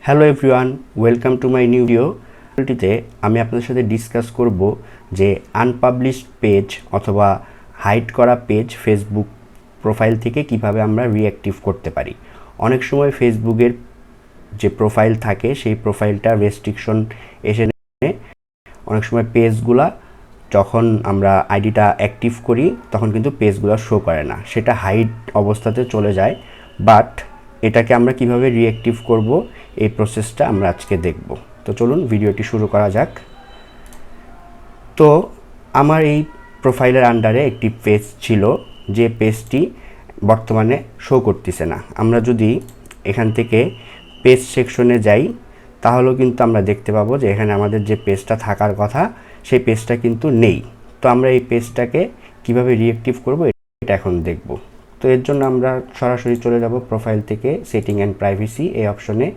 Hello everyone, welcome to my new video. ভিডিওটিতে আমি আপনাদের সাথে ডিসকাস করব যে আনপাবলিশড পেজ অথবা হাইড করা পেজ ফেসবুক প্রোফাইল থেকে কিভাবে আমরা রিঅ্যাক্টিভ করতে পারি। অনেক সময় ফেসবুকের যে প্রোফাইল থাকে সেই প্রোফাইলটা রেস্ট্রিকশন এসে অনেক সময় পেজগুলা যখন আমরা আইডিটা অ্যাক্টিভ করি তখন কিন্তু পেজগুলো শো করে না, সেটা হাইড অবস্থাতে চলে যায়। বাট এটাকে আমরা কিভাবে রিঅ্যাক্টিভ করব এই প্রসেসটা আমরা আজকে দেখব। তো চলুন ভিডিওটি শুরু করা যাক। তো আমার এই প্রোফাইলের আন্ডারে একটি পেজ ছিল, যে পেজটি বর্তমানে শো করতেছে না। আমরা যদি এখান থেকে পেজ সেকশনে যাই তাহলেও কিন্তু আমরা দেখতে পাবো যে এখানে আমাদের যে পেজটা থাকার কথা সেই পেজটা কিন্তু নেই। তো আমরা এই পেজটাকে কিভাবে রিঅ্যাক্টিভ করব এটা এখন দেখব। তো এর জন্য আমরা সরাসরি চলে যাব প্রোফাইল থেকে সেটিং অ্যান্ড প্রাইভেসি এই অপশনে,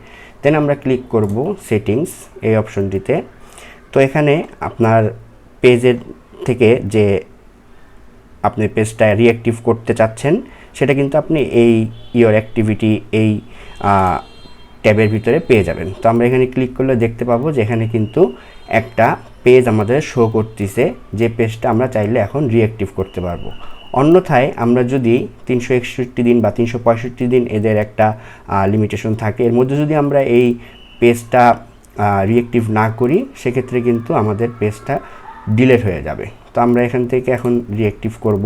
দেন আমরা ক্লিক করব সেটিংস এই অপশনটিতে। তো এখানে আপনার পেজের থেকে যে আপনি পেজটা রিঅ্যাক্টিভ করতে চাচ্ছেন সেটা কিন্তু আপনি এই ইওর অ্যাক্টিভিটি এই ট্যাবের ভিতরে পেয়ে যাবেন। তো আমরা এখানে ক্লিক করলে দেখতে পাবো যে এখানে কিন্তু একটা পেজ আমাদের শো করতেছে, যে পেজটা আমরা চাইলে এখন রিঅ্যাক্টিভ করতে পারবো। অন্যথায় আমরা যদি 361 দিন বা 365 দিন এদের একটা লিমিটেশন থাকে, এর মধ্যে যদি আমরা এই পেজটা রিঅ্যাক্টিভ না করি সেক্ষেত্রে কিন্তু আমাদের পেজটা ডিলিট হয়ে যাবে। তো আমরা এখান থেকে এখন রিঅ্যাক্টিভ করব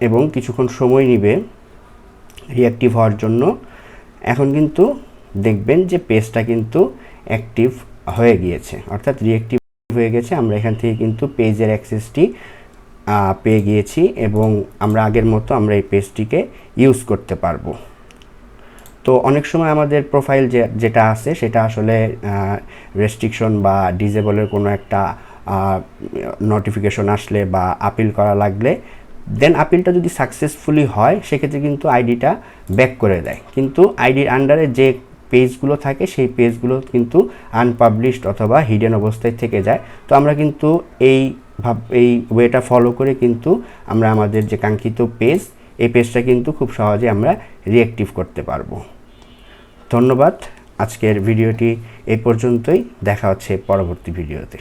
এবং কিছুক্ষণ সময় নেবে রিঅ্যাক্টিভ হওয়ার জন্য। এখন কিন্তু দেখবেন যে পেজটা কিন্তু অ্যাক্টিভ হয়ে গিয়েছে, অর্থাৎ রিঅ্যাক্টিভ হয়ে গেছে। আমরা এখান থেকে কিন্তু পেজের অ্যাক্সেসটি পেয়ে গিয়েছি এবং আমরা আগের মতো আমরা এই পেজটিকে ইউজ করতে পারবো। তো অনেক সময় আমাদের প্রোফাইল যেটা আছে সেটা আসলে রেস্ট্রিকশন বা ডিসেবলের কোনো একটা নোটিফিকেশন আসলে বা আপিল করা লাগলে দেন আপিলটা যদি সাকসেসফুলি হয় সেক্ষেত্রে কিন্তু আইডিটা ব্যাক করে দেয়, কিন্তু আইডির আন্ডারে যে পেজগুলো থাকে সেই পেজগুলো কিন্তু আনপাবলিশড অথবা হিডেন অবস্থায় থেকে যায়। তো আমরা কিন্তু এই ওয়েটা ফলো করে কিন্তু আমরা আমাদের যে কাঙ্ক্ষিত পেজ এই পেজটা কিন্তু খুব সহজে আমরা রিঅ্যাক্টিভ করতে পারবো। ধন্যবাদ। আজকের ভিডিওটি এই পর্যন্তই, দেখা হচ্ছে পরবর্তী ভিডিওতে।